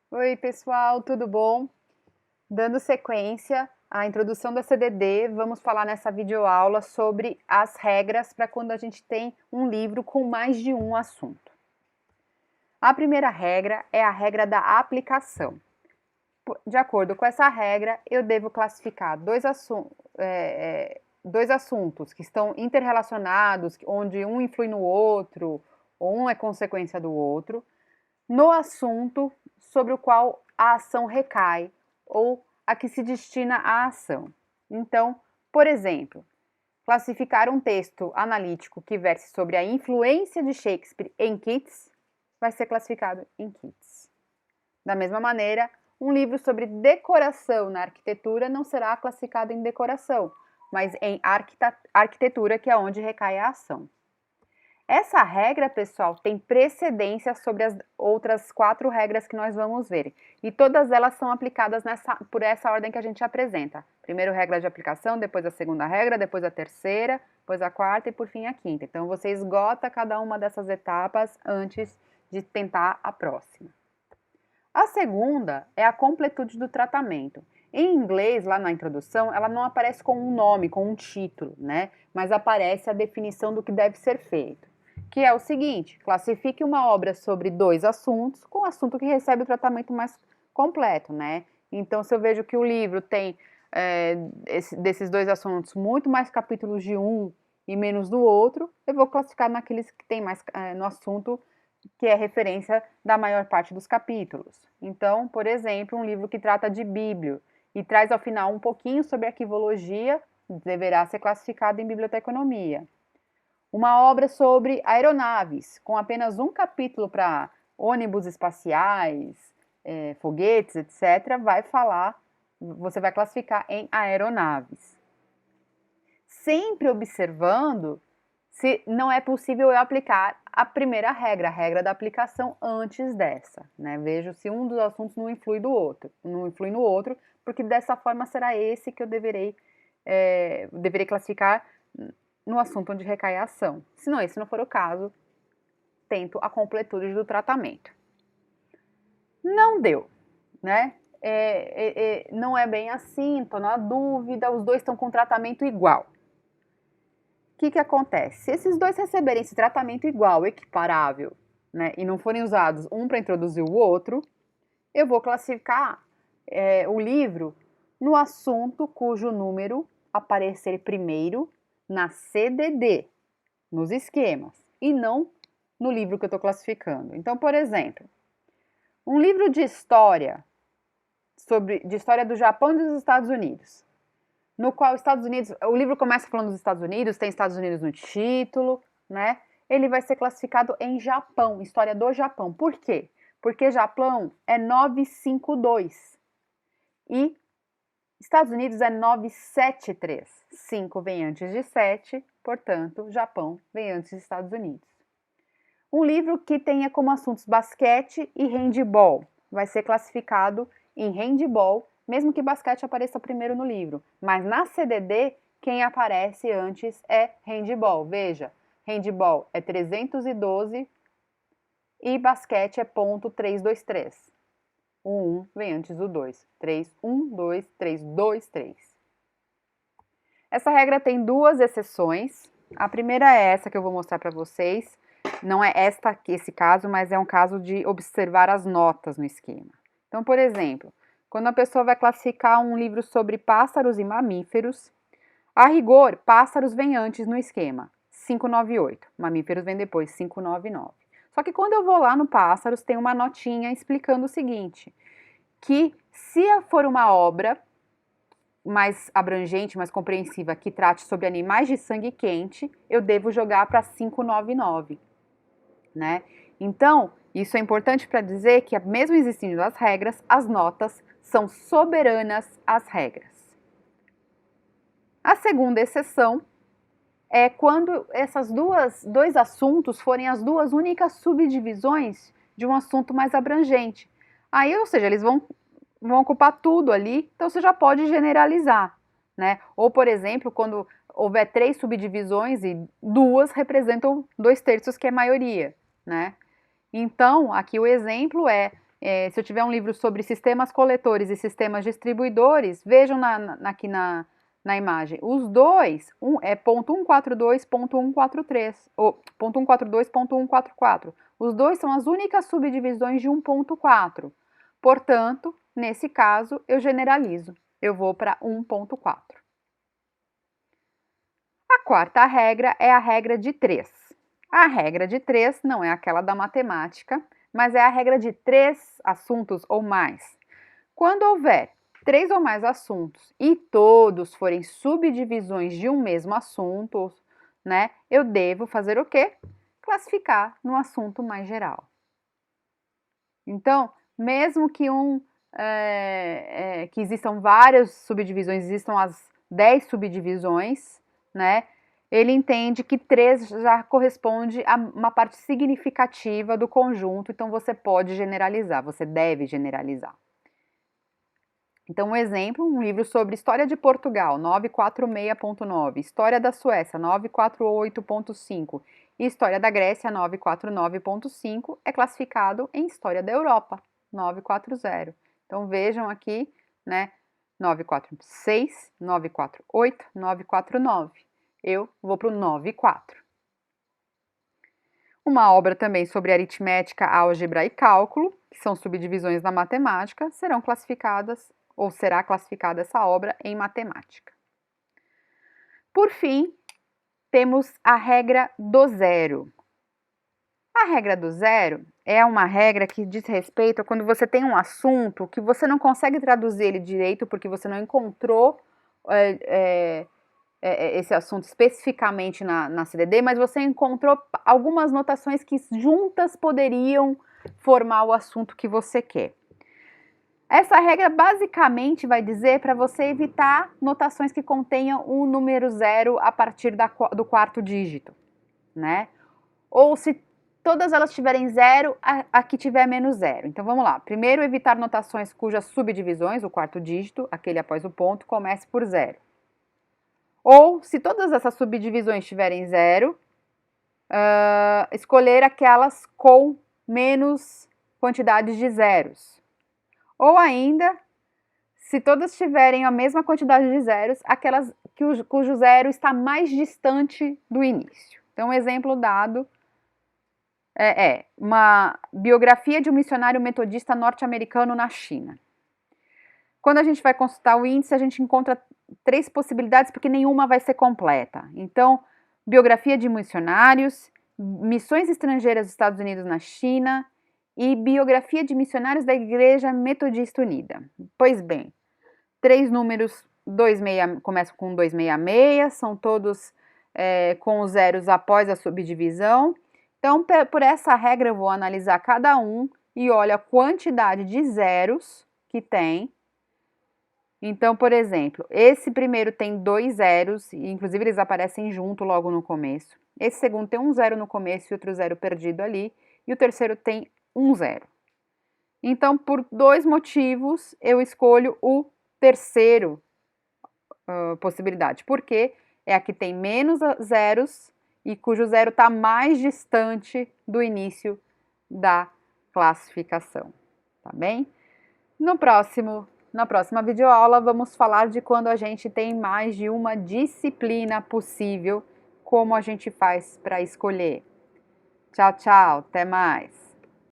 Oi, pessoal, tudo bom? Dando sequência à introdução da CDD, vamos falar nessa videoaula sobre as regras para quando a gente tem um livro com mais de um assunto. A primeira regra é a regra da aplicação. De acordo com essa regra, eu devo classificar dois assuntos que estão interrelacionados, onde um influi no outro, ou um é consequência do outro, no assunto sobre o qual a ação recai ou a que se destina a ação. Então, por exemplo, classificar um texto analítico que verse sobre a influência de Shakespeare em Keats vai ser classificado em Keats. Da mesma maneira, um livro sobre decoração na arquitetura não será classificado em decoração, mas em arquitetura, que é onde recai a ação. Essa regra, pessoal, tem precedência sobre as outras 4 regras que nós vamos ver. E todas elas são aplicadas por essa ordem que a gente apresenta. Primeiro regra de aplicação, depois a segunda regra, depois a terceira, depois a quarta e por fim a quinta. Então você esgota cada uma dessas etapas antes de tentar a próxima. A segunda é a completude do tratamento. Em inglês, lá na introdução, ela não aparece com um nome, com um título, né? Mas aparece a definição do que deve ser feito, que é o seguinte: classifique uma obra sobre 2 assuntos com o assunto que recebe o tratamento mais completo, né? Então, se eu vejo que o livro tem desses 2 assuntos muito mais capítulos de um e menos do outro, eu vou classificar naqueles que tem mais no assunto que é referência da maior parte dos capítulos. Então, por exemplo, um livro que trata de Bíblia e traz ao final um pouquinho sobre arquivologia deverá ser classificado em biblioteconomia. Uma obra sobre aeronaves, com apenas um capítulo para ônibus espaciais, foguetes, etc., você vai classificar em aeronaves. Sempre observando se não é possível eu aplicar a primeira regra, a regra da aplicação antes dessa, né? Vejo se um dos assuntos não influi no outro, porque dessa forma será esse que eu deverei classificar no assunto onde recai a ação. Se não, esse não for o caso, tento a completude do tratamento. Não deu, né? Não é bem assim, estou na dúvida, os dois estão com tratamento igual. O que acontece? Se esses dois receberem esse tratamento igual, equiparável, né, e não forem usados um para introduzir o outro, eu vou classificar o livro no assunto cujo número aparecer primeiro na CDD, nos esquemas, e não no livro que eu estou classificando. Então, por exemplo, um livro de história de história do Japão e dos Estados Unidos, no qual o livro começa falando dos Estados Unidos, tem Estados Unidos no título, né? Ele vai ser classificado em Japão, história do Japão. Por quê? Porque Japão é 952 e Estados Unidos é 973. 5 vem antes de 7, portanto, Japão vem antes dos Estados Unidos. Um livro que tenha como assuntos basquete e handball vai ser classificado em handball, mesmo que basquete apareça primeiro no livro. Mas na CDD, quem aparece antes é handball. Veja, handball é 312 e basquete é ponto 323. O 1 vem antes do 2. 3, 1, 2, 3, 2, 3. Essa regra tem 2 exceções. A primeira é essa que eu vou mostrar para vocês. Não é esse caso, mas é um caso de observar as notas no esquema. Então, por exemplo, quando a pessoa vai classificar um livro sobre pássaros e mamíferos, a rigor, pássaros vem antes no esquema, 598. Mamíferos vem depois, 599. Só que quando eu vou lá no pássaros, tem uma notinha explicando o seguinte, que se for uma obra mais abrangente, mais compreensiva, que trate sobre animais de sangue quente, eu devo jogar para 599, né? Então, isso é importante para dizer que, mesmo existindo as regras, as notas são soberanas às regras. A segunda exceção é quando esses dois assuntos forem as 2 únicas subdivisões de um assunto mais abrangente. Aí, ou seja, eles vão ocupar tudo ali, então você já pode generalizar, né? Ou, por exemplo, quando houver 3 subdivisões e 2 representam 2/3, que é a maioria, né? Então, aqui o exemplo é Se eu tiver um livro sobre sistemas coletores e sistemas distribuidores, vejam aqui na imagem, os dois, é ponto 142, ponto 143, ou ponto 142, ponto 144. Os dois são as únicas subdivisões de 1.4. Portanto, nesse caso, eu generalizo. Eu vou para 1.4. A quarta regra é a regra de 3. A regra de 3 não é aquela da matemática, mas é a regra de 3 assuntos ou mais. Quando houver 3 ou mais assuntos e todos forem subdivisões de um mesmo assunto, né, eu devo fazer o quê? Classificar no assunto mais geral. Então, mesmo que que existam várias subdivisões, existam as 10 subdivisões, né? Ele entende que 3 já corresponde a uma parte significativa do conjunto, então você pode generalizar, você deve generalizar. Então, um exemplo, um livro sobre História de Portugal, 946.9, História da Suécia, 948.5 e História da Grécia, 949.5, é classificado em História da Europa, 940. Então, vejam aqui, né, 946, 948, 949. Eu vou para o 94. Uma obra também sobre aritmética, álgebra e cálculo, que são subdivisões da matemática, serão classificadas, ou será classificada essa obra em matemática. Por fim, temos a regra do zero. A regra do zero é uma regra que diz respeito a quando você tem um assunto que você não consegue traduzir ele direito porque você não encontrou esse assunto especificamente na CDD, mas você encontrou algumas notações que juntas poderiam formar o assunto que você quer. Essa regra basicamente vai dizer para você evitar notações que contenham um número zero a partir do quarto dígito, né? Ou se todas elas tiverem zero, a que tiver menos zero. Então vamos lá. Primeiro, evitar notações cujas subdivisões, o quarto dígito, aquele após o ponto, comece por zero. Ou, se todas essas subdivisões tiverem zero, escolher aquelas com menos quantidade de zeros. Ou ainda, se todas tiverem a mesma quantidade de zeros, aquelas cujo zero está mais distante do início. Então, um exemplo dado é uma biografia de um missionário metodista norte-americano na China. Quando a gente vai consultar o índice, a gente encontra 3 possibilidades, porque nenhuma vai ser completa. Então, biografia de missionários, missões estrangeiras dos Estados Unidos na China e biografia de missionários da Igreja Metodista Unida. Pois bem, 3 números começam com 266, são todos com os zeros após a subdivisão. Então, por essa regra, eu vou analisar cada um e olho a quantidade de zeros que tem. Então, por exemplo, esse primeiro tem 2 zeros, e inclusive eles aparecem junto logo no começo. Esse segundo tem um zero no começo e outro zero perdido ali. E o terceiro tem um zero. Então, por 2 motivos, eu escolho o terceiro possibilidade. Porque é a que tem menos zeros e cujo zero está mais distante do início da classificação. Tá bem? Na próxima videoaula, vamos falar de quando a gente tem mais de uma disciplina possível, como a gente faz para escolher. Tchau, tchau, até mais!